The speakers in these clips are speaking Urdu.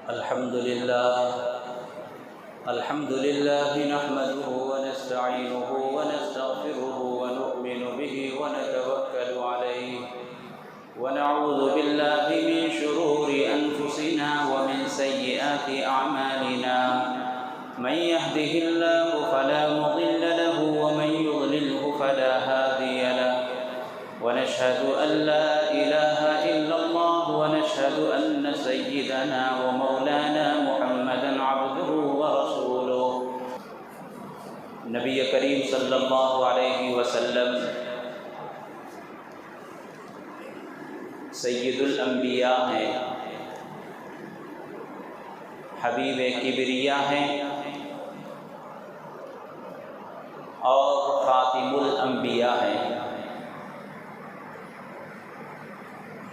الحمد لله نحمده ونستعينه ونستغفره ونؤمن به ونتوكل عليه ونعوذ بالله من شرور أنفسنا ومن سيئات أعمالنا من يهده الله فلا مضل له ومن يضلله فلا هادي له ونشهد أن لا إله إلا الله ونشهد أن سيدنا ومولانا محمدا عبده ورسوله نبی کریم صلی اللہ علیہ وسلم سید الانبیاء ہیں، حبیب کبریاء ہیں اور خاتم الانبیاء ہیں۔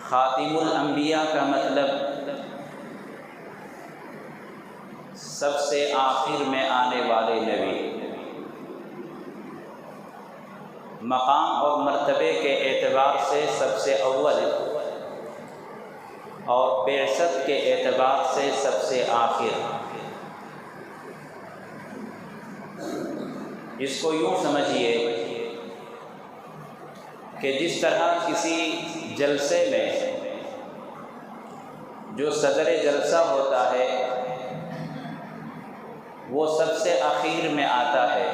خاتم الانبیاء کا مطلب سب سے آخر میں آنے والے نبی، مقام اور مرتبے کے اعتبار سے سب سے اول اور بعثت کے اعتبار سے سب سے آخر۔ اس کو یوں سمجھیے کہ جس طرح کسی جلسے میں جو صدر جلسہ ہوتا ہے وہ سب سے اخیر میں آتا ہے،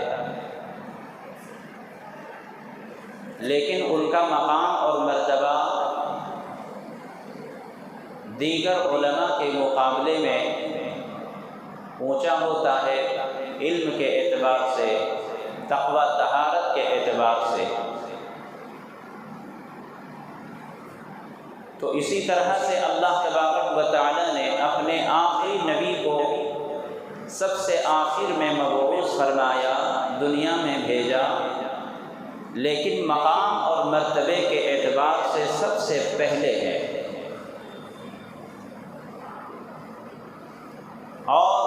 لیکن ان کا مقام اور مرتبہ دیگر علماء کے مقابلے میں اونچا ہوتا ہے، علم کے اعتبار سے، تقوی طہارت کے اعتبار سے۔ تو اسی طرح سے اللہ تبارک و تعالی نے اپنے آخری نبی کو سب سے آخر میں مبعوث فرمایا، دنیا میں بھیجا، لیکن مقام اور مرتبے کے اعتبار سے سب سے پہلے ہے۔ اور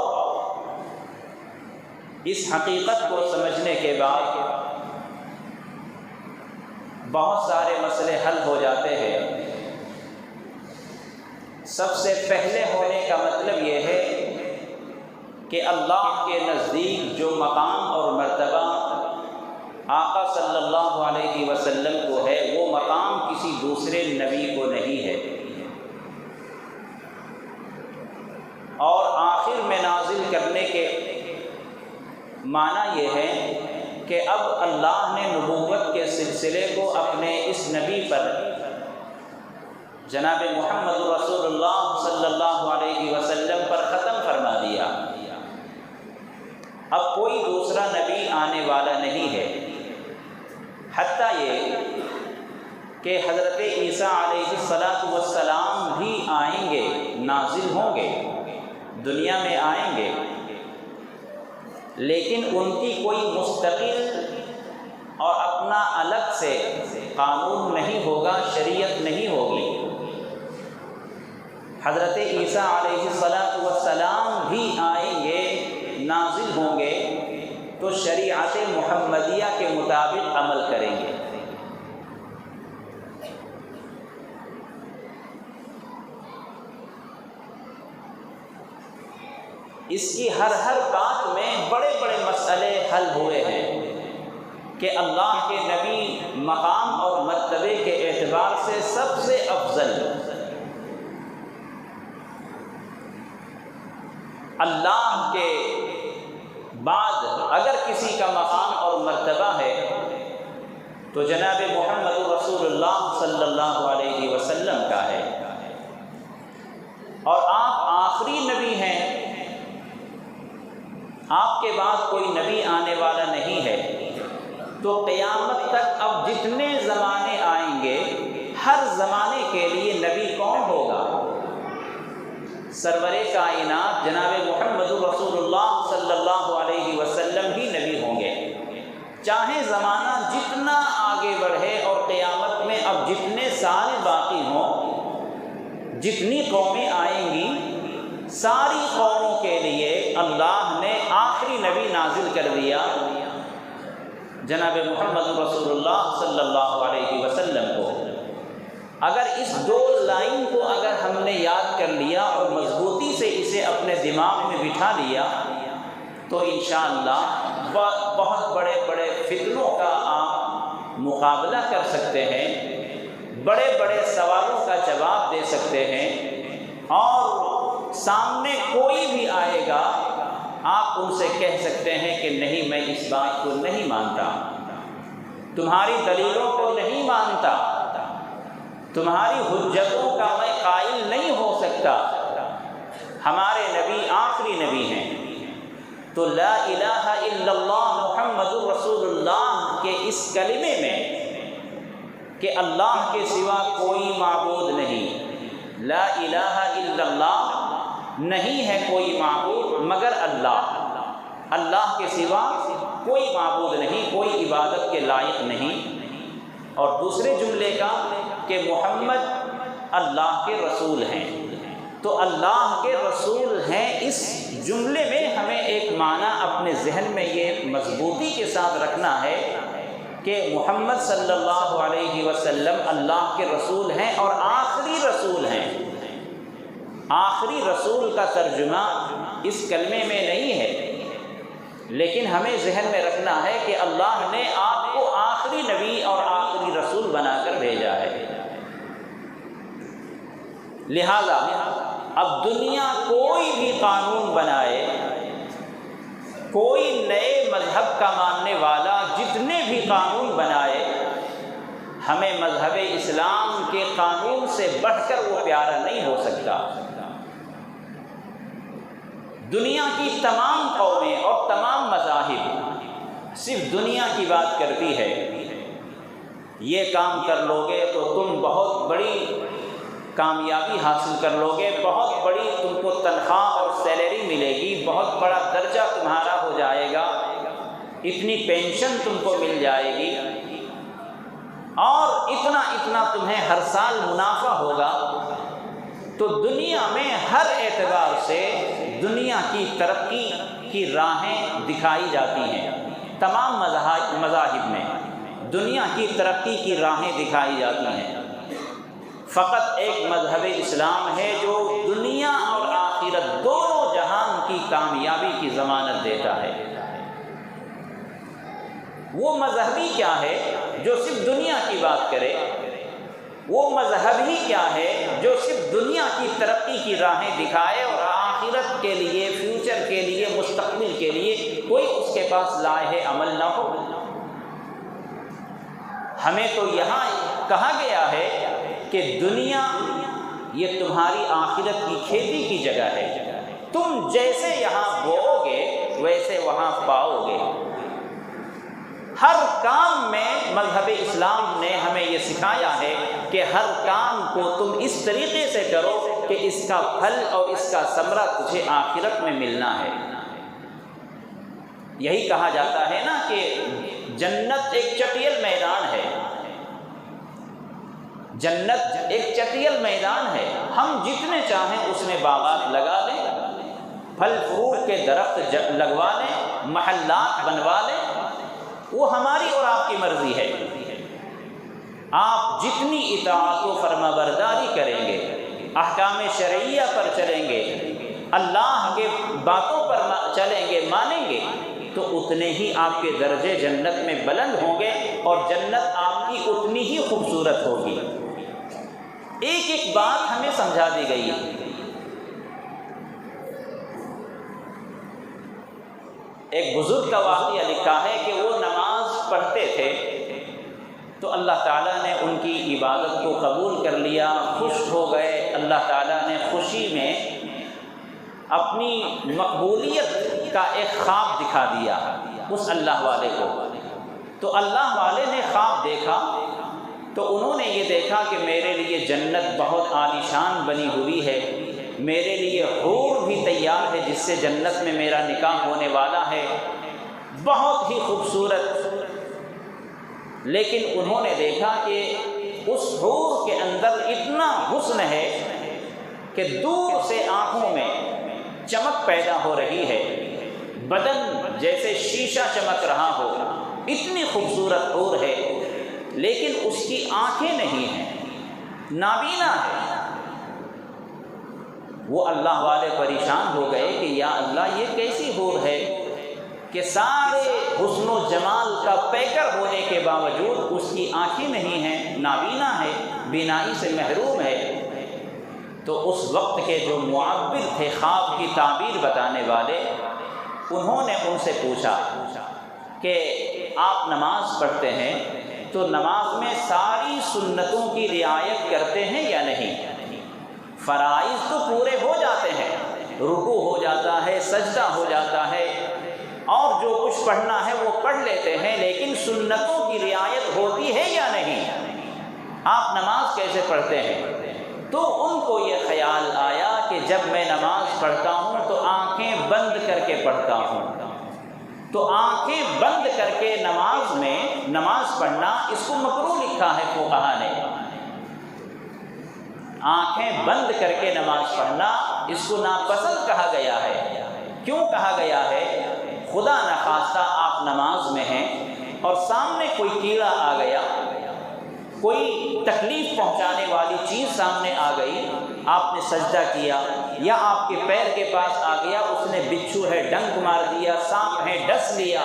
اس حقیقت کو سمجھنے کے بعد بہت سارے مسئلے حل ہو جاتے ہیں۔ سب سے پہلے ہونے کا مطلب یہ ہے کہ اللہ کے نزدیک جو مقام اور مرتبہ آقا صلی اللہ علیہ وسلم کو ہے، وہ مقام کسی دوسرے نبی کو نہیں ہے۔ اور آخر میں نازل کرنے کے معنی یہ ہے کہ اب اللہ نے نبوت کے سلسلے کو اپنے اس نبی پر، جناب محمد رسول اللہ صلی اللہ علیہ وسلم پر ختم فرما دیا۔ اب کوئی دوسرا نبی آنے والا نہیں ہے، حتیٰ یہ کہ حضرت عیسیٰ علیہ السلام بھی آئیں گے، نازل ہوں گے، دنیا میں آئیں گے، لیکن ان کی کوئی مستقل اور اپنا الگ سے قانون نہیں ہوگا، شریعت نہیں ہوگی۔ حضرت عیسیٰ علیہ السلام بھی آئیں گے، نازل ہوں گے، تو شریعت محمدیہ کے مطابق عمل کریں گے۔ اس کی ہر بات میں بڑے بڑے مسئلے حل ہوئے ہیں کہ اللہ کے نبی مقام اور مرتبے کے اعتبار سے سب سے افضل، اللہ کے بعد اگر کسی کا مقام اور مرتبہ ہے تو جناب محمد رسول اللہ صلی اللہ علیہ وسلم کا ہے، اور آپ آخری نبی ہیں، آپ کے بعد کوئی نبی آنے والا نہیں ہے۔ تو قیامت تک اب جتنے زمانے آئیں گے، ہر زمانے کے لیے نبی کون ہوگا؟ سرور کائنات جناب محمد رسول اللہ صلی اللہ علیہ وسلم ہی نبی ہوں گے، چاہے زمانہ جتنا آگے بڑھے اور قیامت میں اب جتنے سال باقی ہوں، جتنی قومیں آئیں گی، ساری قوموں کے لیے اللہ نے آخری نبی نازل کر دیا، جناب محمد رسول اللہ صلی اللہ علیہ وسلم کو۔ اگر اس دو لائن کو اگر ہم نے یاد کر لیا اور مضبوطی سے اسے اپنے دماغ میں بٹھا لیا تو انشاءاللہ بہت بڑے بڑے فتنوں کا آپ مقابلہ کر سکتے ہیں، بڑے بڑے سوالوں کا جواب دے سکتے ہیں، اور سامنے کوئی بھی آئے گا آپ ان سے کہہ سکتے ہیں کہ نہیں، میں اس بات کو نہیں مانتا، تمہاری دلیلوں کو نہیں مانتا، تمہاری حجتوں کا میں قائل نہیں ہو سکتا، ہمارے نبی آخری نبی ہیں۔ تو لا الہ الا اللہ محمد رسول اللہ کے اس کلمے میں کہ اللہ کے سوا کوئی معبود نہیں، لا الہ الا اللہ نہیں ہے کوئی معبود مگر اللہ، اللہ کے سوا کوئی معبود نہیں، کوئی عبادت کے لائق نہیں، اور دوسرے جملے کا کہ محمد اللہ کے رسول ہیں۔ تو اللہ کے رسول ہیں، اس جملے میں ہمیں ایک معنی اپنے ذہن میں یہ مضبوطی کے ساتھ رکھنا ہے کہ محمد صلی اللہ علیہ وسلم اللہ کے رسول ہیں اور آخری رسول ہیں۔ آخری رسول کا ترجمہ اس کلمے میں نہیں ہے، لیکن ہمیں ذہن میں رکھنا ہے کہ اللہ نے آپ کو آخری نبی اور آخری رسول بنا کر بھیجا ہے۔ لہذا اب دنیا کوئی بھی قانون بنائے، کوئی نئے مذہب کا ماننے والا جتنے بھی قانون بنائے، ہمیں مذہب اسلام کے قانون سے بڑھ کر وہ پیارا نہیں ہو سکتا۔ دنیا کی تمام قومیں اور تمام مذاہب صرف دنیا کی بات کرتی ہے، یہ کام کر لو گے تو تم بہت بڑی کامیابی حاصل کر لو گے، بہت بڑی تم کو تنخواہ اور سیلری ملے گی، بہت بڑا درجہ تمہارا ہو جائے گا، اتنی پینشن تم کو مل جائے گی، اور اتنا اتنا تمہیں ہر سال منافع ہوگا۔ تو دنیا میں ہر اعتبار سے دنیا کی ترقی کی راہیں دکھائی جاتی ہیں، تمام مذاہب میں دنیا کی ترقی کی راہیں دکھائی جاتی ہیں۔ فقط ایک مذہب اسلام ہے جو دنیا اور آخرت دونوں جہان کی کامیابی کی ضمانت دیتا ہے۔ وہ مذہب ہی کیا ہے جو صرف دنیا کی بات کرے؟ وہ مذہب ہی کیا ہے جو صرف دنیا کی ترقی کی راہیں دکھائے اور آخرت کے لیے، فیوچر کے لیے، مستقبل کے لیے کوئی اس کے پاس لائحہ عمل نہ ہو؟ ہمیں تو یہاں کہا گیا ہے کہ دنیا یہ تمہاری آخرت کی کھیتی کی جگہ ہے، تم جیسے یہاں بوؤ گے ویسے وہاں پاؤ گے۔ ہر کام میں مذہب اسلام نے ہمیں یہ سکھایا ہے کہ ہر کام کو تم اس طریقے سے کرو کہ اس کا پھل اور اس کا ثمرہ تجھے آخرت میں ملنا ہے۔ یہی کہا جاتا ہے نا کہ جنت ایک چٹیل میدان ہے، جنت ایک چٹیل میدان ہے، ہم جتنے چاہیں اس میں باغات لگا لیں، پھل فروٹ کے درخت لگوا لیں، محلات بنوا لیں، وہ ہماری اور آپ کی مرضی ہے۔ آپ جتنی اطاعت و فرما برداری کریں گے، احکام شرعیہ پر چلیں گے، اللہ کے باتوں پر چلیں گے، مانیں گے، تو اتنے ہی آپ کے درجے جنت میں بلند ہوں گے اور جنت آپ کی اتنی ہی خوبصورت ہوگی۔ ایک ایک بات ہمیں سمجھا دی گئی۔ ایک بزرگ کا واقعہ لکھا ہے کہ وہ نماز پڑھتے تھے تو اللہ تعالیٰ نے ان کی عبادت کو قبول کر لیا، خوش ہو گئے۔ اللہ تعالیٰ نے خوشی میں اپنی مقبولیت کا ایک خواب دکھا دیا اس اللہ والے کو۔ تو اللہ والے نے خواب دیکھا تو انہوں نے یہ دیکھا کہ میرے لیے جنت بہت عالیشان بنی ہوئی ہے، میرے لیے حور بھی تیار ہے جس سے جنت میں میرا نکاح ہونے والا ہے، بہت ہی خوبصورت۔ لیکن انہوں نے دیکھا کہ اس حور کے اندر اتنا حسن ہے کہ دور سے آنکھوں میں چمک پیدا ہو رہی ہے، بدن جیسے شیشہ چمک رہا ہو، اتنی خوبصورت حور ہے، لیکن اس کی آنکھیں نہیں ہیں، نابینا ہے۔ وہ اللہ والے پریشان ہو گئے کہ یا اللہ یہ کیسی حور ہے کہ سارے حسن و جمال کا پیکر ہونے کے باوجود اس کی آنکھیں نہیں ہیں، نابینا ہے، بینائی سے محروم ہے۔ تو اس وقت کے جو معبر تھے، خواب کی تعبیر بتانے والے، انہوں نے ان سے پوچھا کہ آپ نماز پڑھتے ہیں تو نماز میں ساری سنتوں کی رعایت کرتے ہیں یا نہیں؟ فرائض تو پورے ہو جاتے ہیں، رکوع ہو جاتا ہے، سجدہ ہو جاتا ہے، اور جو کچھ پڑھنا ہے وہ پڑھ لیتے ہیں، لیکن سنتوں کی رعایت ہوتی ہے یا نہیں؟ آپ نماز کیسے پڑھتے ہیں؟ تو ان کو یہ خیال آیا کہ جب میں نماز پڑھتا ہوں تو آنکھیں بند کر کے پڑھتا ہوں۔ تو آنکھیں بند کر کے نماز میں نماز پڑھنا، اس کو مکروہ لکھا ہے فقہا نے۔ آنکھیں بند کر کے نماز پڑھنا اس کو ناپسند کہا گیا ہے۔ کیوں کہا گیا ہے؟ خدا نخواستہ آپ نماز میں ہیں اور سامنے کوئی کیڑا آ گیا، کوئی تکلیف پہنچانے والی چیز سامنے آ گئی، آپ نے سجدہ کیا، یا آپ کے پیر کے پاس آ گیا، اس نے بچھو ہے ڈنک مار دیا، سانپ ہے ڈس لیا،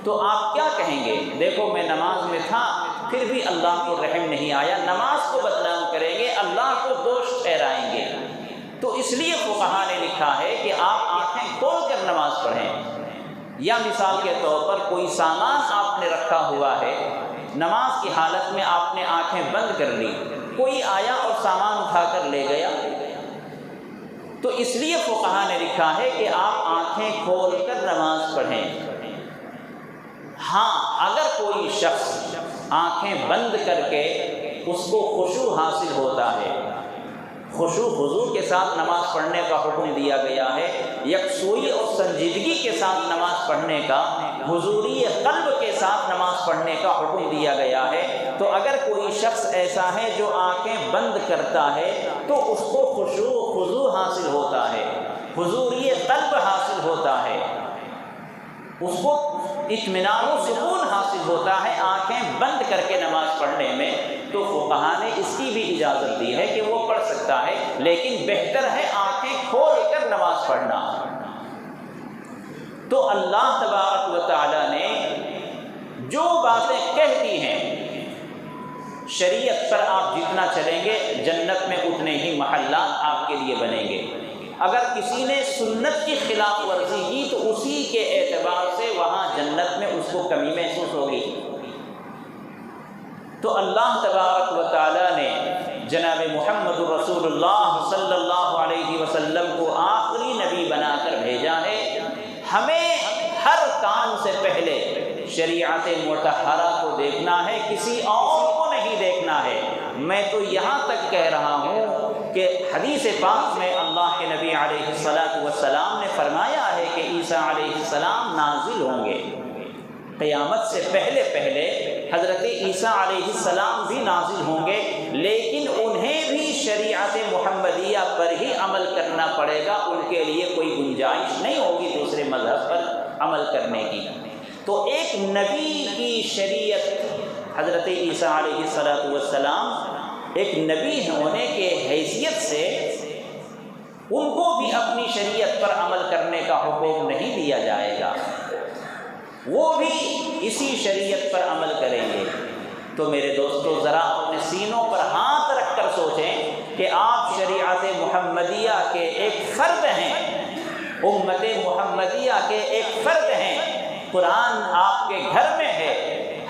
تو آپ کیا کہیں گے؟ دیکھو میں نماز میں تھا پھر بھی اللہ کو رحم نہیں آیا، نماز کو بدنام کریں گے، اللہ کو دوش ٹھہرائیں گے۔ تو اس لیے فقہا نے لکھا ہے کہ آپ آنکھیں کھول کر نماز پڑھیں۔ یا مثال کے طور پر کوئی سامان آپ نے رکھا ہوا ہے، نماز کی حالت میں آپ نے آنکھیں بند کر لی، کوئی آیا اور سامان اٹھا کر لے گیا، تو اس لیے فقہا نے لکھا ہے کہ آپ آنکھیں کھول کر نماز پڑھیں۔ ہاں اگر کوئی شخص آنکھیں بند کر کے اس کو خشوع حاصل ہوتا ہے، خشوع خضوع کے ساتھ نماز پڑھنے کا حکم دیا گیا ہے، یکسوئی اور سنجیدگی کے ساتھ نماز پڑھنے کا، حضوری قلب کے ساتھ نماز پڑھنے کا حکم دیا گیا ہے، تو اگر کوئی شخص ایسا ہے جو آنکھیں بند کرتا ہے تو اس کو خشوع خضوع حاصل ہوتا ہے، حضوری قلب حاصل ہوتا ہے، اس کو اطمینان و سکون حاصل ہوتا ہے آنکھیں بند کر کے نماز پڑھنے میں۔ تو فقہا نے اس کی بھی اجازت دی ہے کہ وہ پڑھ سکتا ہے، لیکن بہتر ہے آنکھیں کھول کر نماز پڑھنا۔ تو اللہ تبارک و تعالی نے جو باتیں کہہ دی ہیں، شریعت پر آپ جتنا چلیں گے جنت میں اتنے ہی محلات آپ کے لیے بنیں گے۔ اگر کسی نے سنت کی خلاف ورزی کی تو اسی کے اعتبار سے وہاں جنت میں اس کو کمی محسوس ہوگی۔ تو اللہ تبارک و تعالی نے جناب محمد رسول اللہ صلی اللہ علیہ وسلم کو آخری نبی بنا کر بھیجا ہے۔ ہمیں ہر کام سے پہلے شریعت مطہرہ کو دیکھنا ہے، کسی اور کو نہیں دیکھنا ہے۔ میں تو یہاں تک کہہ رہا ہوں کہ حدیث پاک میں اللہ کے نبی علیہ السلام نے فرمایا ہے کہ عیسیٰ علیہ السلام نازل ہوں گے، قیامت سے پہلے حضرت عیسیٰ علیہ السلام بھی نازل ہوں گے، لیکن انہیں بھی شریعت محمدیہ پر ہی عمل کرنا پڑے گا، ان کے لیے کوئی گنجائش نہیں ہوگی دوسرے مذہب پر عمل کرنے کی۔ تو ایک نبی کی شریعت، حضرت عیسیٰ علیہ السلام ایک نبی ہونے کے حیثیت سے ان کو بھی اپنی شریعت پر عمل کرنے کا حکم نہیں دیا جائے گا، وہ بھی اسی شریعت پر عمل کریں گے۔ تو میرے دوستو ذرا اپنے سینوں پر ہاتھ رکھ کر سوچیں کہ آپ شریعت محمدیہ کے ایک فرد ہیں، امت محمدیہ کے ایک فرد ہیں۔ قرآن آپ کے گھر میں ہے،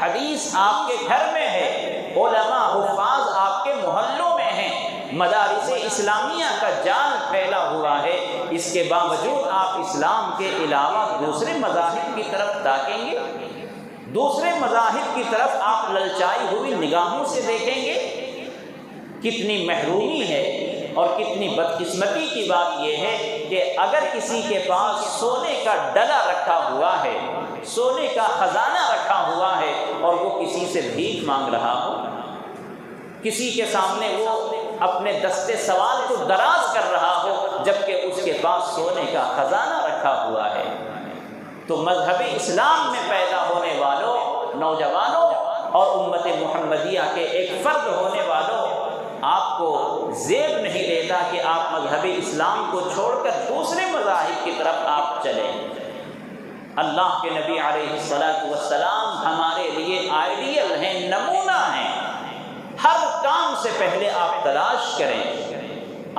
حدیث آپ کے گھر میں ہے، علماء حفاظ آپ کے محلوں میں ہیں، مدارس اسلامیہ کا جال پھیلا ہوا ہے، اس کے باوجود آپ اسلام کے علاوہ دوسرے مذاہب کی طرف تاکیں گے، دوسرے مذاہب کی طرف آپ للچائی ہوئی نگاہوں سے دیکھیں گے۔ کتنی محرومی ہے اور کتنی بدقسمتی کی بات یہ ہے کہ اگر کسی کے پاس سونے کا ڈلا رکھا ہوا ہے، سونے کا خزانہ رکھا ہوا ہے، اور وہ کسی سے بھیک مانگ رہا ہو، کسی کے سامنے وہ اپنے دستے سوال کو دراز کر رہا ہو، جبکہ اس کے پاس سونے کا خزانہ رکھا ہوا ہے، تو مذہب اسلام میں پیدا ہونے والوں، نوجوانوں اور امت محمدیہ کے ایک فرد ہونے والوں، آپ کو زیب نہیں دیتا کہ آپ مذہب اسلام کو چھوڑ کر دوسرے مذاہب کی طرف آپ چلیں۔ اللہ کے نبی علیہ السلام ہمارے لیے آئیڈیل ہیں، نمونہ ہیں۔ ہر کام سے پہلے آپ تلاش کریں،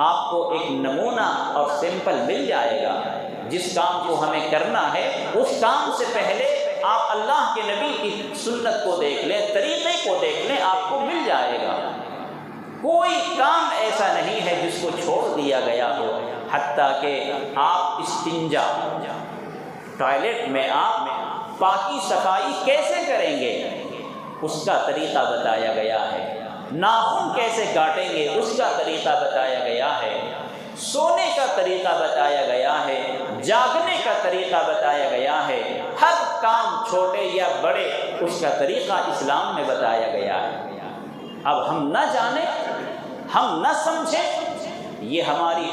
آپ کو ایک نمونہ اور سمپل مل جائے گا۔ جس کام کو ہمیں کرنا ہے اس کام سے پہلے آپ اللہ کے نبی کی سنت کو دیکھ لیں، طریقے کو دیکھ لیں، آپ کو مل جائے گا۔ کوئی کام ایسا نہیں ہے جس کو چھوڑ دیا گیا ہو، حتیٰ کہ آپ استنجا، ٹوائلٹ میں آپ پاکی صفائی کیسے کریں گے اس کا طریقہ بتایا گیا ہے، ناخن کیسے کاٹیں گے اس کا طریقہ بتایا گیا ہے، سونے کا طریقہ بتایا گیا ہے، جاگنے کا طریقہ بتایا گیا ہے، ہر کام چھوٹے یا بڑے اس کا طریقہ اسلام میں بتایا گیا ہے۔ اب ہم نہ جانیں، ہم نہ سمجھیں، یہ ہماری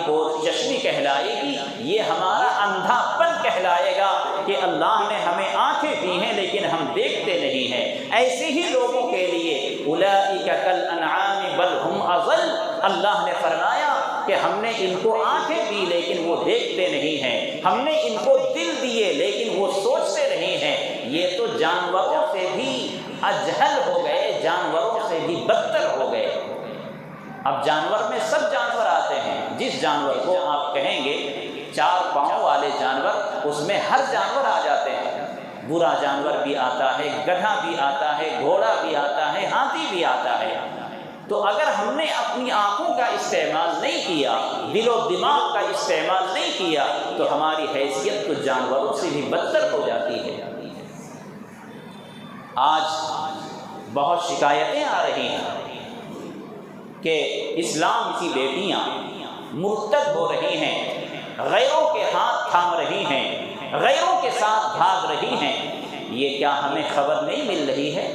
چشمی کہلائے گی، یہ ہمارا اندھا پن کہلائے گا کہ اللہ نے ہمیں آنکھیں دی ہیں لیکن ہم دیکھتے نہیں ہیں۔ ایسے ہی لوگوں کے لیے اولئک کالانعام بل ہم اضل، اللہ نے فرمایا کہ ہم نے ان کو آنکھیں دی لیکن وہ دیکھتے نہیں ہیں، ہم نے ان کو دل دیے لیکن وہ سوچتے نہیں ہیں، یہ تو جانوروں سے بھی اجہل ہو گئے، جانوروں سے بھی بدتر ہو گئے۔ اب جانور میں سب جانور آتے ہیں، جس جانور کو آپ کہیں گے 4 پاؤں والے جانور، اس میں ہر جانور آ جاتے ہیں۔ برا جانور بھی آتا ہے، گدھا بھی آتا ہے، گھوڑا بھی آتا ہے، ہاتھی بھی آتا ہے۔ تو اگر ہم نے اپنی آنکھوں کا استعمال نہیں کیا، دل و دماغ کا استعمال نہیں کیا، تو ہماری حیثیت تو جانوروں سے بھی بدتر ہو جاتی ہے۔ آج بہت شکایتیں آ رہی ہیں کہ اسلام کی بیٹیاں مرتد ہو رہی ہیں، غیروں کے ہاتھ تھام رہی ہیں، غیروں کے ساتھ بھاگ رہی ہیں۔ یہ کیا ہمیں خبر نہیں مل رہی ہے؟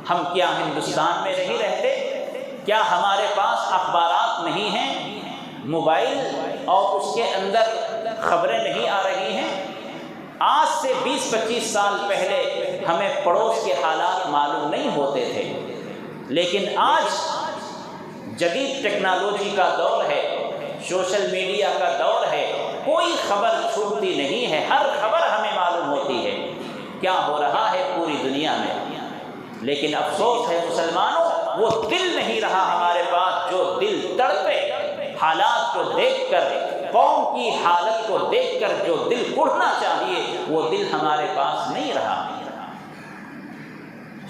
ہم کیا ہندوستان میں نہیں رہتے؟ کیا ہمارے پاس اخبارات نہیں ہیں، موبائل اور اس کے اندر خبریں نہیں آ رہی ہیں؟ آج سے 20-25 سال پہلے ہمیں پڑوس کے حالات معلوم نہیں ہوتے تھے، لیکن آج جدید ٹیکنالوجی کا دور ہے، سوشل میڈیا کا دور ہے، کوئی خبر چھوٹتی نہیں ہے، ہر خبر ہمیں معلوم ہوتی ہے کیا ہو رہا ہے پوری دنیا میں۔ لیکن افسوس ہے مسلمانوں، وہ دل نہیں رہا ہمارے پاس جو دل تڑپے، حالات کو دیکھ کر، قوم کی حالت کو دیکھ کر جو دل اڑنا چاہیے وہ دل ہمارے پاس نہیں رہا۔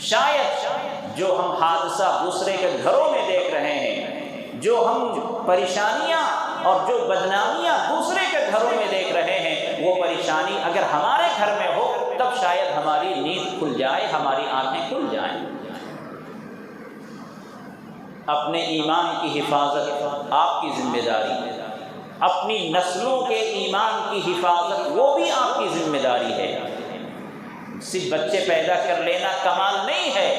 شاید جو ہم حادثہ دوسرے کے گھروں میں دیکھ رہے ہیں، جو ہم پریشانیاں اور جو بدنامیاں دوسرے کے گھروں میں دیکھ رہے ہیں، وہ پریشانی اگر ہمارے گھر میں ہو تب شاید ہماری نیند کھل جائے، ہماری آنکھیں کھل جائیں۔ اپنے ایمان کی حفاظت آپ کی ذمہ داری ہے، اپنی نسلوں کے ایمان کی حفاظت وہ بھی آپ کی ذمہ داری ہے۔ صرف بچے پیدا کر لینا کمال نہیں ہے،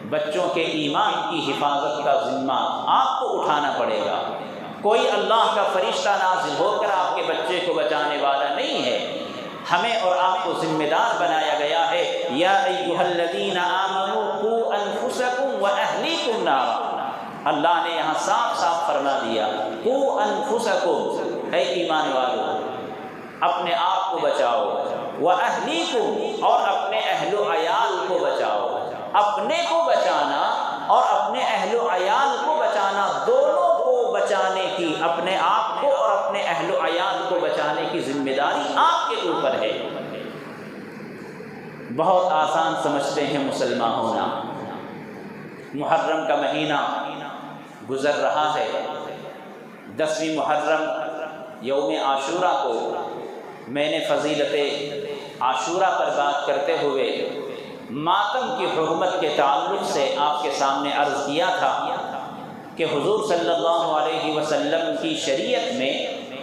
بچوں کے ایمان کی حفاظت کا ذمہ آپ کو اٹھانا پڑے گا۔ کوئی اللہ کا فرشتہ نازل ہو کر آپ کے بچے کو بچانے والا نہیں ہے، ہمیں اور آپ کو ذمہ دار بنایا گیا ہے۔ یا ایھا الذین آمنوا قوا انفسکم واہلیکم نارا، اللہ نے یہاں صاف صاف فرما دیا، قوا انفسکم، اے ایمان والو اپنے آپ کو بچاؤ، واہلیکم، اور اپنے اہل و عیال کو بچاؤ۔ اپنے کو بچانا اور اپنے اہل و عیال کو بچانا، دونوں کو بچانے کی، اپنے آپ کو اور اپنے اہل و عیال کو بچانے کی ذمہ داری آپ کے اوپر ہے۔ بہت آسان سمجھتے ہیں مسلمان ہونا۔ محرم کا مہینہ گزر رہا ہے، 10ویں محرم یوم عاشورہ کو میں نے فضیلت عاشورہ پر بات کرتے ہوئے ماتم کی حرمت کے تعلق سے آپ کے سامنے عرض کیا تھا کہ حضور صلی اللہ علیہ وسلم کی شریعت میں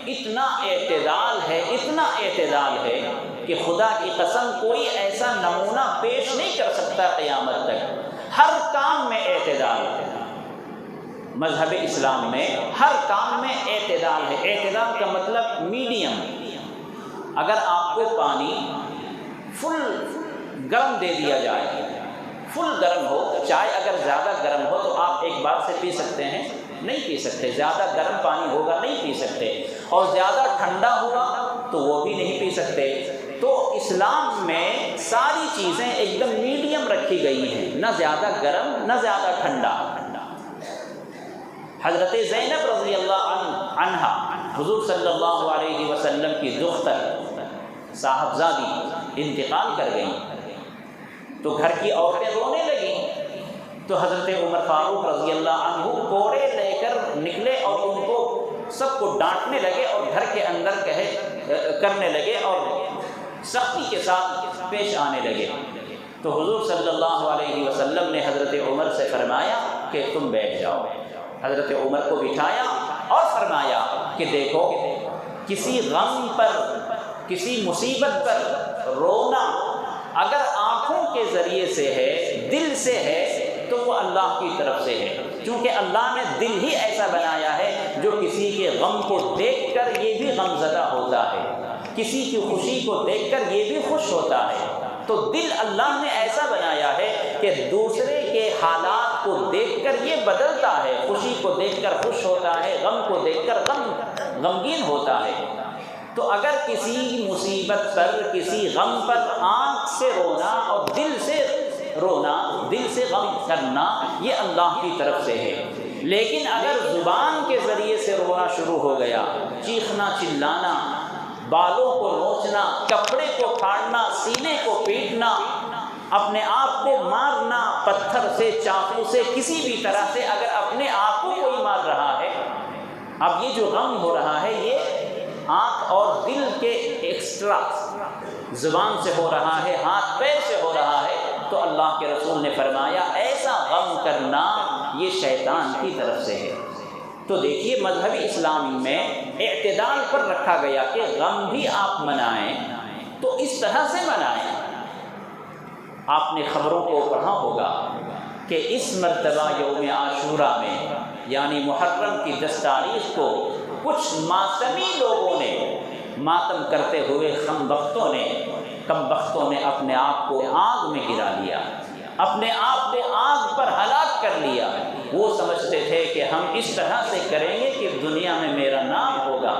اتنا اعتدال ہے، اتنا اعتدال ہے کہ خدا کی قسم کوئی ایسا نمونہ پیش نہیں کر سکتا قیامت تک۔ ہر کام میں اعتدال ہے، مذہب اسلام میں ہر کام میں اعتدال ہے۔ اعتدال کا مطلب میڈیم۔ اگر آپ کو پانی فل گرم دے دیا جائے، فل گرم ہو، چائے اگر زیادہ گرم ہو تو آپ ایک بار سے پی سکتے ہیں؟ نہیں پی سکتے. زیادہ گرم پانی ہوگا نہیں پی سکتے، اور زیادہ ٹھنڈا ہوگا تو وہ بھی نہیں پی سکتے. تو اسلام میں ساری چیزیں ایک دم میڈیم رکھی گئی ہیں، نہ زیادہ گرم نہ زیادہ ٹھنڈا. حضرت زینب رضی اللہ عنہا حضور صلی اللہ علیہ وسلم کی دختر صاحبزادی انتقال کر گئیں تو گھر کی عورتیں رونے لگیں. تو حضرت عمر فاروق رضی اللہ عنہ کوڑے لے کر نکلے اور ان کو سب کو ڈانٹنے لگے اور گھر کے اندر کرنے لگے اور سختی کے ساتھ پیش آنے لگے. تو حضور صلی اللہ علیہ وسلم نے حضرت عمر سے فرمایا کہ تم بیٹھ جاؤ. حضرت عمر کو بٹھایا اور فرمایا کہ دیکھو، کسی غم پر، کسی مصیبت پر رونا اگر آنکھوں کے ذریعے سے ہے، دل سے ہے، تو وہ اللہ کی طرف سے ہے. کیونکہ اللہ نے دل ہی ایسا بنایا ہے جو کسی کے غم کو دیکھ کر یہ بھی غم زدہ ہوتا ہے، کسی کی خوشی کو دیکھ کر یہ بھی خوش ہوتا ہے. تو دل اللہ نے ایسا بنایا ہے کہ دوسرے کے حالات کو دیکھ کر یہ بدلتا ہے، خوشی کو دیکھ کر خوش ہوتا ہے، غم کو دیکھ کر غمگین ہوتا ہے. تو اگر کسی مصیبت پر، کسی غم پر آنکھ سے رونا اور دل سے رونا، دل سے غم کرنا، یہ اللہ کی طرف سے ہے. لیکن اگر زبان کے ذریعے سے رونا شروع ہو گیا، چیخنا چلانا، بالوں کو نوچنا، کپڑے کو پھاڑنا، سینے کو پیٹنا، اپنے آپ کو مارنا، پتھر سے، چاقو سے، کسی بھی طرح سے اگر اپنے آپ کو کوئی مار رہا ہے، اب یہ جو غم ہو رہا ہے یہ آنکھ اور دل کے ایکسٹرا زبان سے ہو رہا ہے، ہاتھ پیر سے ہو رہا ہے، تو اللہ کے رسول نے فرمایا ایسا غم کرنا یہ شیطان کی طرف سے ہے. تو دیکھیے مذہبی اسلامی میں اعتدال پر رکھا گیا کہ غم بھی آپ منائیں تو اس طرح سے منائیں. آپ نے خبروں کو پڑھا ہوگا کہ اس مرتبہ یوم عاشورہ میں یعنی محرم کی 10 تاریخ کو کچھ ماتمی لوگوں نے ماتم کرتے ہوئے کم بختوں نے اپنے آپ کو آگ میں گرا لیا، اپنے آپ کو آگ پر ہلاک کر لیا. وہ سمجھتے تھے کہ ہم اس طرح سے کریں گے کہ دنیا میں میرا نام ہوگا،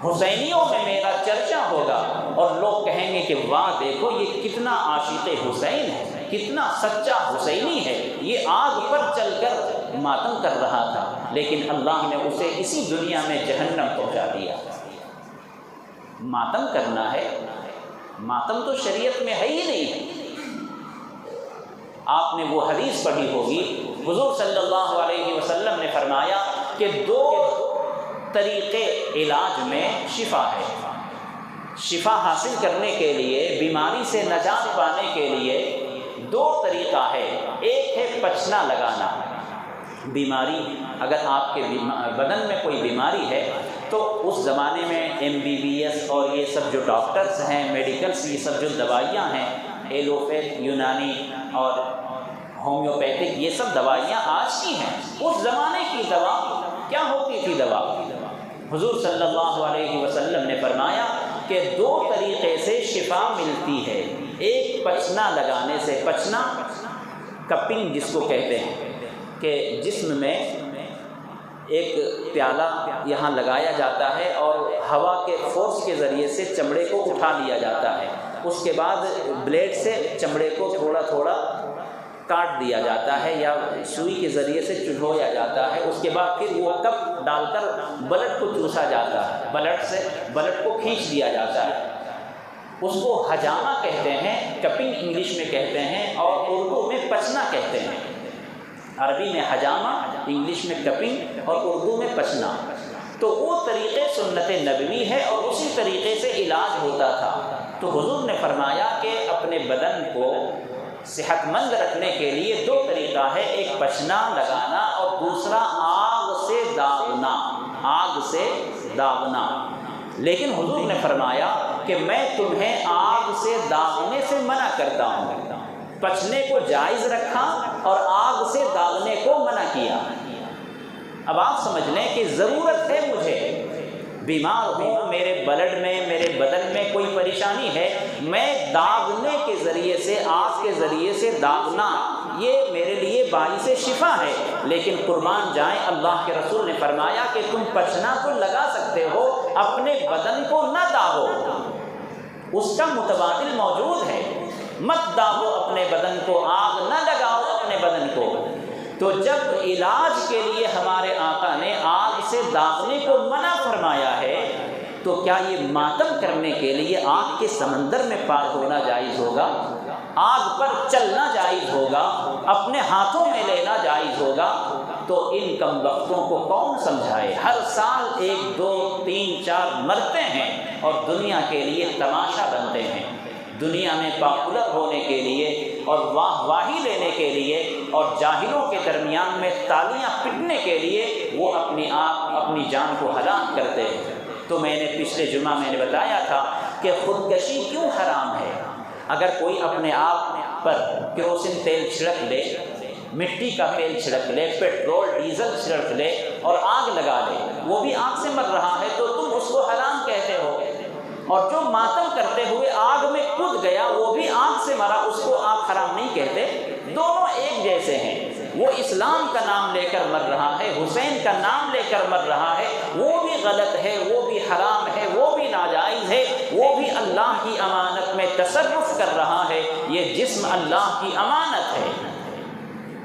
حسینیوں میں میرا چرچا ہوگا، اور لوگ کہیں گے کہ واہ دیکھو یہ کتنا عاشق حسین ہے، کتنا سچا حسینی ہے، یہ آگ پر چل کر ماتم کر رہا تھا. لیکن اللہ نے اسے اسی دنیا میں جہنم پہنچا دیا. ماتم کرنا ہے، ماتم تو شریعت میں ہے ہی نہیں ہے. آپ نے وہ حدیث پڑھی ہوگی، حضور صلی اللہ علیہ وسلم نے فرمایا کہ 2 طریقے علاج میں شفا ہے. شفا حاصل کرنے کے لیے، بیماری سے نجات پانے کے لیے 2 طریقہ ہے. ایک ہے پچنا لگانا. بیماری اگر آپ کے بدن میں کوئی بیماری ہے تو اس زمانے میں MBBS اور یہ سب جو ڈاکٹرز ہیں، میڈیکلس، یہ سب جو دوائیاں ہیں، ایلوپیتھ، یونانی اور ہومیوپیتھک، یہ سب دوائیاں آج کی ہیں. اس زمانے کی دوا کیا ہوتی تھی؟ دوا حضور صلی اللہ علیہ وسلم نے فرمایا کہ 2 طریقے سے شفا ملتی ہے. ایک پچنا لگانے سے، پچنا کپنگ جس کو کہتے ہیں، کہ جسم میں ایک پیالہ یہاں لگایا جاتا ہے اور ہوا کے فورس کے ذریعے سے چمڑے کو اٹھا لیا جاتا ہے. اس کے بعد بلیڈ سے چمڑے کو تھوڑا تھوڑا کاٹ دیا جاتا ہے یا سوئی کے ذریعے سے چڑھویا جاتا ہے. اس کے بعد پھر وہ کپ ڈال کر بلڈ کو چوسا جاتا ہے، بلڈ کو کھینچ دیا جاتا ہے. اس کو حجامہ کہتے ہیں، کپنگ انگلش میں کہتے ہیں، اور اردو میں پچنا کہتے ہیں. عربی میں حجامہ، انگلش میں کپنگ اور اردو میں پچنا. تو وہ طریقے سنت نبوی ہے اور اسی طریقے سے علاج ہوتا تھا. تو حضور نے فرمایا کہ اپنے بدن کو صحت مند رکھنے کے لیے 2 طریقہ ہے، ایک پچنا لگانا اور دوسرا آگ سے داغنا. آگ سے داغنا. لیکن حضور نے فرمایا کہ میں تمہیں آگ سے داغنے سے منع کرتا ہوں. پچنے کو جائز رکھا اور آگ سے داغنے کو منع کیا. اب آپ سمجھ لیں کہ ضرورت ہے مجھے بیمار ہوں، میرے بلڈ میں، میرے بدن میں کوئی پریشانی ہے، میں داغنے کے ذریعے سے، آگ کے ذریعے سے داغنا یہ میرے لیے باعث شفا ہے، لیکن قربان جائیں اللہ کے رسول نے فرمایا کہ تم پچنا تو لگا سکتے ہو، اپنے بدن کو نہ داغو، اس کا متبادل موجود ہے، مت داغو اپنے بدن کو، آگ نہ لگاؤ اپنے بدن کو۔ تو جب علاج کے لیے ہمارے آقا نے آگ سے داغنے کو منع فرمایا ہے تو کیا یہ ماتم کرنے کے لیے آگ کے سمندر میں پار ہونا جائز ہوگا؟ آگ پر چلنا جائز ہوگا؟ اپنے ہاتھوں میں لینا جائز ہوگا؟ تو ان کم بختوں کو کون سمجھائے؟ ہر سال 1 2 3 4 مرتے ہیں اور دنیا کے لیے تماشا بنتے ہیں، دنیا میں پاپولر ہونے کے لیے اور واہ واہی لینے کے لیے اور جاہلوں کے درمیان میں تالیاں پٹنے کے لیے وہ اپنی جان کو ہلاک کرتے ہیں۔ تو میں نے پچھلے جمعہ میں نے بتایا تھا کہ خودکشی کیوں حرام ہے؟ اگر کوئی اپنے آپ پر کیروسین تیل چھڑک لے، مٹی کا تیل چھڑک لے، پیٹرول ڈیزل چھڑک لے اور آگ لگا لے، وہ بھی آگ سے مر رہا ہے تو تم اس کو حرام کہتے ہو، اور جو ماتم کرتے ہوئے آگ میں کود گیا وہ بھی آگ سے مرا، اس کو آپ حرام نہیں کہتے۔ دونوں ایک جیسے ہیں، وہ اسلام کا نام لے کر مر رہا ہے، حسین کا نام لے کر مر رہا ہے، وہ بھی غلط ہے، وہ بھی حرام ہے، وہ بھی ناجائز ہے، وہ بھی اللہ کی امانت میں تصرف کر رہا ہے، یہ جسم اللہ کی امانت ہے۔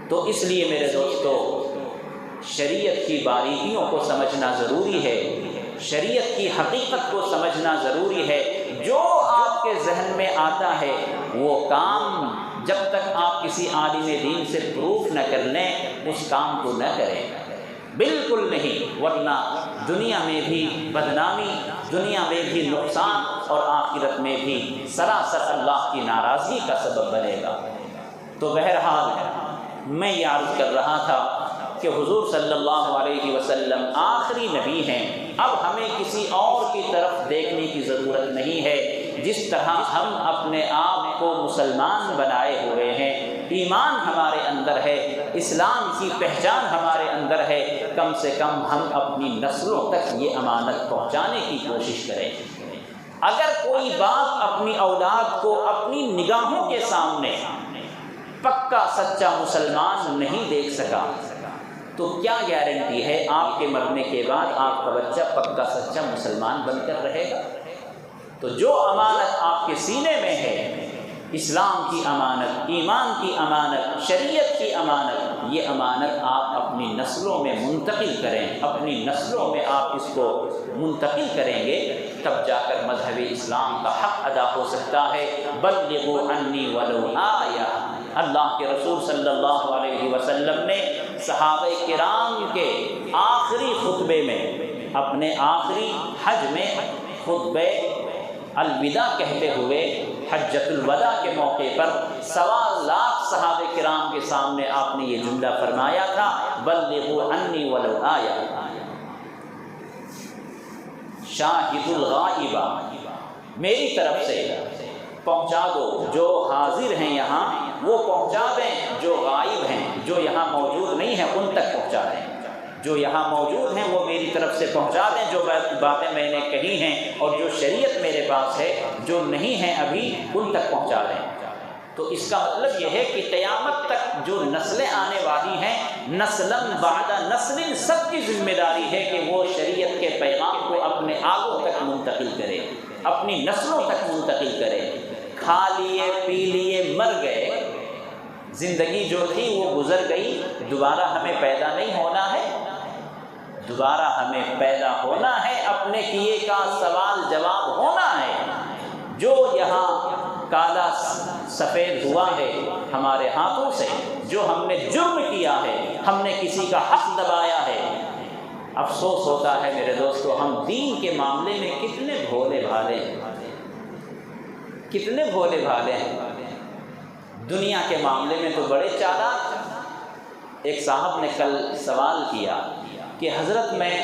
تو اس لیے میرے دوستو شریعت کی باریکیوں کو سمجھنا ضروری ہے، شریعت کی حقیقت کو سمجھنا ضروری ہے۔ جو آپ کے ذہن میں آتا ہے وہ کام جب تک آپ کسی عالم دین سے پروف نہ کر لیں اس کام کو نہ کریں، بالکل نہیں، ورنہ دنیا میں بھی بدنامی، دنیا میں بھی نقصان اور آخرت میں بھی سراسر اللہ کی ناراضگی کا سبب بنے گا۔ تو بہرحال میں یہ عرض کر رہا تھا کہ حضور صلی اللہ علیہ وسلم آخری نبی ہیں، اب ہمیں کسی اور کی طرف دیکھنے کی ضرورت نہیں ہے۔ جس طرح ہم اپنے آپ کو مسلمان بنائے ہوئے ہیں، ایمان ہمارے اندر ہے، اسلام کی پہچان ہمارے اندر ہے، کم سے کم ہم اپنی نسلوں تک یہ امانت پہنچانے کی کوشش کریں۔ اگر کوئی باپ اپنی اولاد کو اپنی نگاہوں کے سامنے پکا سچا مسلمان نہیں دیکھ سکا تو کیا گارنٹی ہے آپ کے مرنے کے بعد آپ کا بچہ پکا سچا مسلمان بن کر رہے گا؟ تو جو امانت آپ کے سینے میں ہے، اسلام کی امانت، ایمان کی امانت، شریعت کی امانت، یہ امانت آپ اپنی نسلوں میں منتقل کریں، اپنی نسلوں میں آپ اس کو منتقل کریں گے، تب جا کر مذہب اسلام کا حق ادا ہو سکتا ہے۔ بلغوا عنی ولو آیہ، اللہ کے رسول صلی اللہ علیہ وسلم نے صحابہ کرام کے آخری خطبے میں، اپنے آخری حج میں خطبہ الوداع کہتے ہوئے حجۃ الوداع کے موقع پر 1.25 لاکھ صحابہ کرام کے سامنے آپ نے یہ جملہ فرمایا تھا، بلغوا عنی ولو آیہ، شاہد الغائبہ، میری طرف سے پہنچا دو، جو حاضر ہیں یہاں وہ پہنچا دیں، جو غائب ہیں، جو یہاں موجود نہیں ہیں ان تک پہنچا دیں، جو یہاں موجود ہیں وہ میری طرف سے پہنچا دیں، جو باتیں میں نے کہی ہیں اور جو شریعت میرے پاس ہے، جو نہیں ہیں ابھی ان تک پہنچا دیں۔ تو اس کا مطلب یہ ہے کہ قیامت تک جو نسلیں آنے والی ہیں، نسلاً بعد نسل، سب کی ذمہ داری ہے کہ وہ شریعت کے پیغام کو اپنے آگوں تک منتقل کرے، اپنی نسلوں تک منتقل کرے۔ کھا لیے، پی لیے، مر گئے، زندگی جو تھی وہ گزر گئی، دوبارہ ہمیں پیدا نہیں ہونا ہے، دوبارہ ہمیں پیدا ہونا ہے، اپنے کیے کا سوال جواب ہونا ہے۔ جو یہاں کالا سفید ہوا ہے ہمارے ہاتھوں سے، جو ہم نے جرم کیا ہے، ہم نے کسی کا حق دبایا ہے، افسوس ہوتا ہے میرے دوستو، ہم دین کے معاملے میں کتنے بھولے بھالے ہیں، کتنے بھولے بھالے ہیں۔ دنیا کے معاملے میں تو بڑے چالاک۔ ایک صاحب نے کل سوال کیا کہ حضرت میں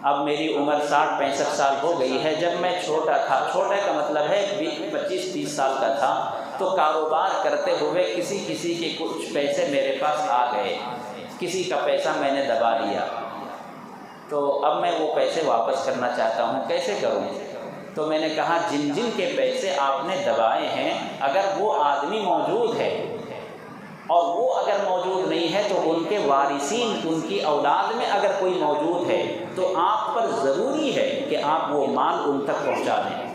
اب میری عمر 60-65 سال ہو گئی ہے، جب میں چھوٹا تھا، چھوٹے کا مطلب ہے 25-30 سال کا تھا، تو کاروبار کرتے ہوئے کسی کے کچھ پیسے میرے پاس آ گئے، کسی کا پیسہ میں نے دبا لیا، تو اب میں وہ پیسے واپس کرنا چاہتا ہوں، کیسے کروں؟ تو میں نے کہا جن جن کے پیسے آپ نے دبائے ہیں اگر وہ آدمی موجود ہے اور وہ اگر موجود نہیں ہے تو ان کے وارثین، ان کی اولاد میں اگر کوئی موجود ہے تو آپ پر ضروری ہے کہ آپ وہ مال ان تک پہنچا دیں،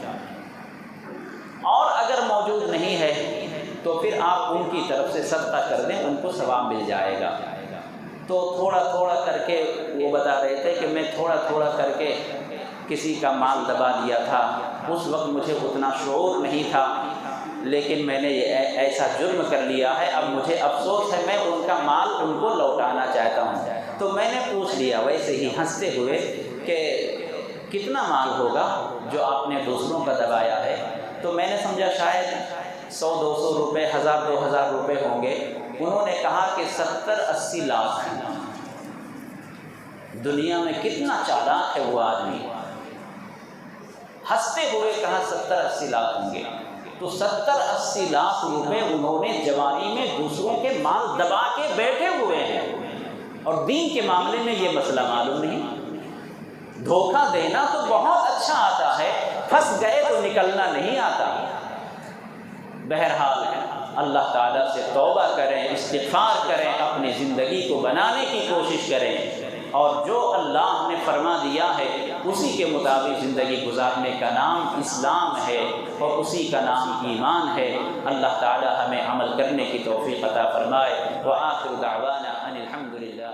اور اگر موجود نہیں ہے تو پھر آپ ان کی طرف سے صدقہ کر دیں، ان کو ثواب مل جائے گا۔ تو تھوڑا تھوڑا کر کے وہ بتا رہے تھے کہ میں تھوڑا تھوڑا کر کے کسی کا مال دبا دیا تھا، اس وقت مجھے اتنا شعور نہیں تھا، لیکن میں نے یہ ایسا جرم کر لیا ہے، اب مجھے افسوس ہے، میں ان کا مال ان کو لوٹانا چاہتا ہوں۔ تو میں نے پوچھ لیا ویسے ہی ہنستے ہوئے کہ کتنا مال ہوگا جو آپ نے دوسروں کا دبایا ہے؟ تو میں نے سمجھا شاید 100-200 روپے، 1000-2000 روپے ہوں گے۔ انہوں نے کہا کہ 70-80 لاکھ ہیں۔ دنیا میں کتنا چالاک ہے وہ آدمی، ہنستے ہوئے کہا 70-80 لاکھ ہوں گے۔ تو 70-80 لاکھ روپے انہوں نے جوانی میں دوسروں کے مال دبا کے بیٹھے ہوئے ہیں، اور دین کے معاملے میں یہ مسئلہ معلوم نہیں۔ دھوکہ دینا تو بہت اچھا آتا ہے، پھنس گئے تو نکلنا نہیں آتا۔ بہرحال اللہ تعالیٰ سے توبہ کریں، استغفار کریں، اپنی زندگی کو بنانے کی کوشش کریں، اور جو اللہ نے فرما دیا ہے اسی کے مطابق زندگی گزارنے کا نام اسلام ہے، اور اسی کا نام ایمان ہے۔ اللہ تعالیٰ ہمیں عمل کرنے کی توفیق عطا فرمائے۔ وآخر دعوانا ان الحمد للہ۔